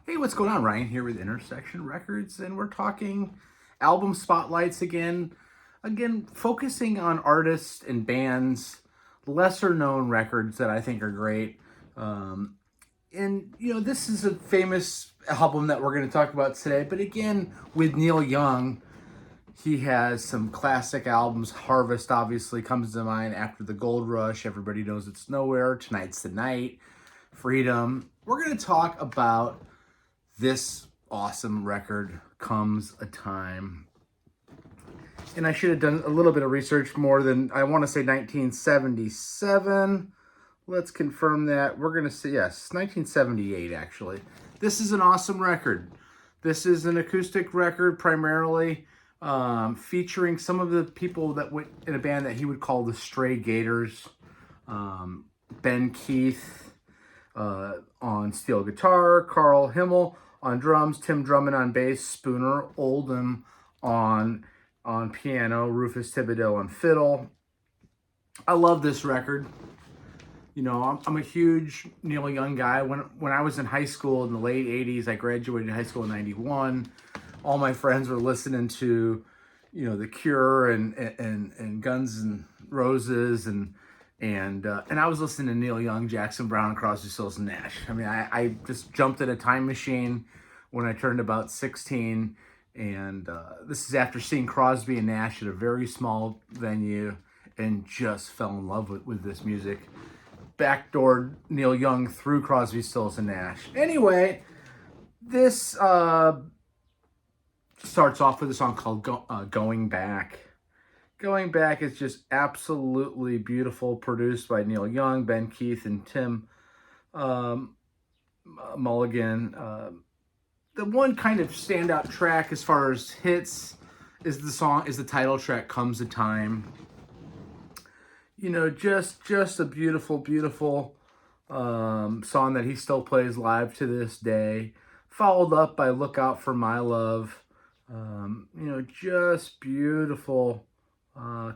Hey, what's going on? Ryan here with Intersection Records, and we're talking album spotlights again. Again, focusing on artists and bands, lesser known records that I think are great. This is a famous album that we're going to talk about today, but again, with Neil Young, he has some classic albums. Harvest obviously comes to mind. After the Gold Rush, Everybody Knows It's Nowhere, Tonight's the Night, Freedom. We're going to talk about this awesome record, Comes a Time. And I should have done a little bit of research more than, I want to say 1977. Let's confirm that. We're going to say, yes, 1978 actually. This is an awesome record. This is an acoustic record primarily, featuring some of the people that went in a band that he would call the Stray Gators. Ben Keith on steel guitar, Carl Himmel on drums, Tim Drummond on bass, Spooner Oldham on piano, Rufus Thibodeau on fiddle. I love this record. You know, I'm a huge Neil Young guy. When I was in high school in the late 80s, I graduated high school in 91. All my friends were listening to, The Cure and Guns N' Roses and I was listening to Neil Young, Jackson Browne, and Crosby, Stills and Nash. I mean, I just jumped in a time machine when I turned about 16, and this is after seeing Crosby and Nash at a very small venue, and just fell in love with this music. Backdoored Neil Young through Crosby, Stills and Nash. Anyway, this starts off with a song called Going Back. Going Back is just absolutely beautiful, produced by Neil Young, Ben Keith, and Tim Mulligan. The one kind of standout track as far as hits is the title track, Comes a Time. Just a beautiful, beautiful song that he still plays live to this day. Followed up by Look Out for My Love. Just beautiful.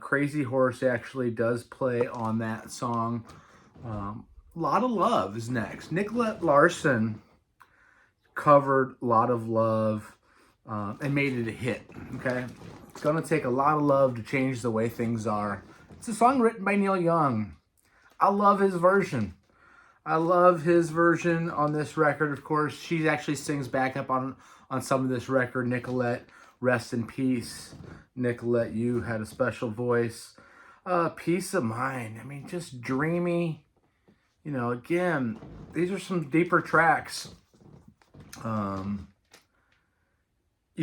Crazy Horse actually does play on that song. Lot of Love is next. Nicolette Larson covered Lot of Love and made it a hit. Okay, it's gonna take a lot of love to change the way things are. It's a song written by Neil Young. I love his version. I love his version on this record. Of course, she actually sings backup on some of this record. Nicolette, rest in peace. Nicolette, you had a special voice. Peace of Mind. I mean, just dreamy. Again, these are some deeper tracks. You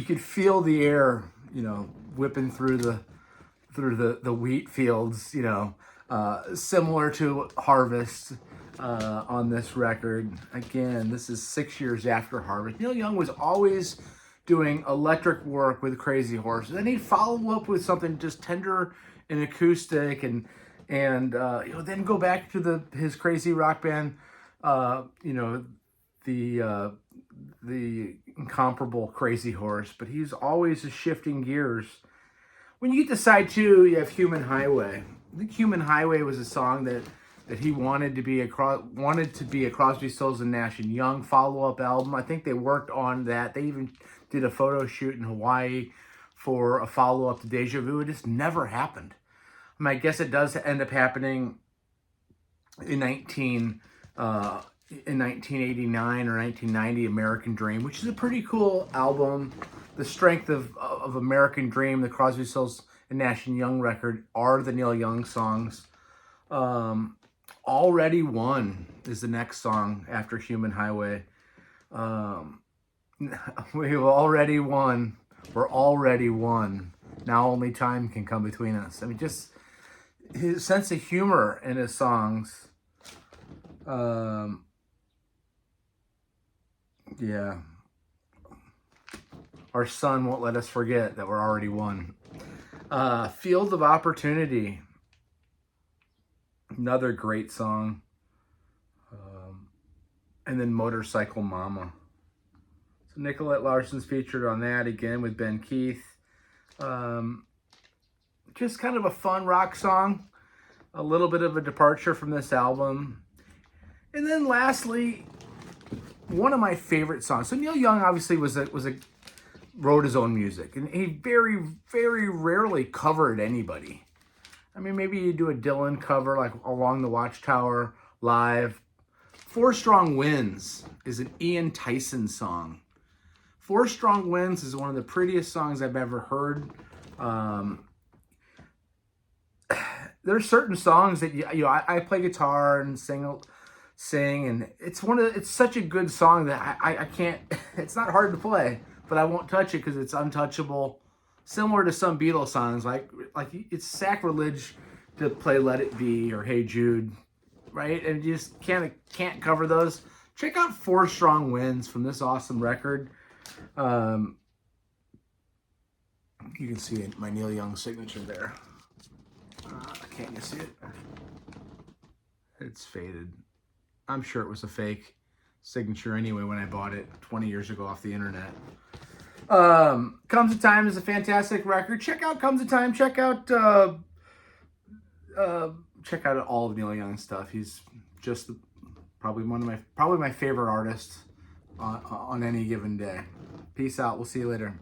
could feel the air, whipping through the wheat fields, similar to Harvest on this record. Again, this is 6 years after Harvest. Neil Young was always doing electric work with Crazy Horse. Then he'd follow up with something just tender and acoustic, and then go back to his crazy rock band, the incomparable Crazy Horse. But he's always shifting gears. When you get to side two, you have Human Highway. I think Human Highway was a song that he wanted to be a Crosby, Stills and Nash and Young follow-up album. I think they worked on that. They even did a photo shoot in Hawaii for a follow-up to Deja Vu. It just never happened. I mean, I guess it does end up happening in 1989 or 1990, American Dream, which is a pretty cool album. The strength of American Dream, the Crosby, Stills and Nash and Young record, are the Neil Young songs. Already Won is the next song after Human Highway. We've already won. We're already won. Now only time can come between us. I mean, just his sense of humor in his songs. Yeah. Our sun won't let us forget that we're already won. Field of Opportunity. Another great song. And then Motorcycle Mama. So Nicolette Larson's featured on that again with Ben Keith. Just kind of a fun rock song. A little bit of a departure from this album. And then lastly, one of my favorite songs. So Neil Young obviously wrote his own music, and he very, very rarely covered anybody. I mean, maybe you do a Dylan cover like Along the Watchtower live. Four Strong Winds is an Ian Tyson song. Four Strong Winds is one of the prettiest songs I've ever heard. There's certain songs that I play guitar and sing, and it's such a good song that I can't. It's not hard to play, but I won't touch it because it's untouchable. Similar to some Beatles songs, like it's sacrilege to play "Let It Be" or "Hey Jude," right? And you just can't cover those. Check out Four Strong Winds from this awesome record. You can see my Neil Young signature there. Can't you see it? It's faded. I'm sure it was a fake signature anyway when I bought it 20 years ago off the internet. Comes a Time is a fantastic record. Check out Comes a Time. Check out all of Neil Young's stuff. He's just probably my favorite artist on any given day. Peace out. We'll see you later.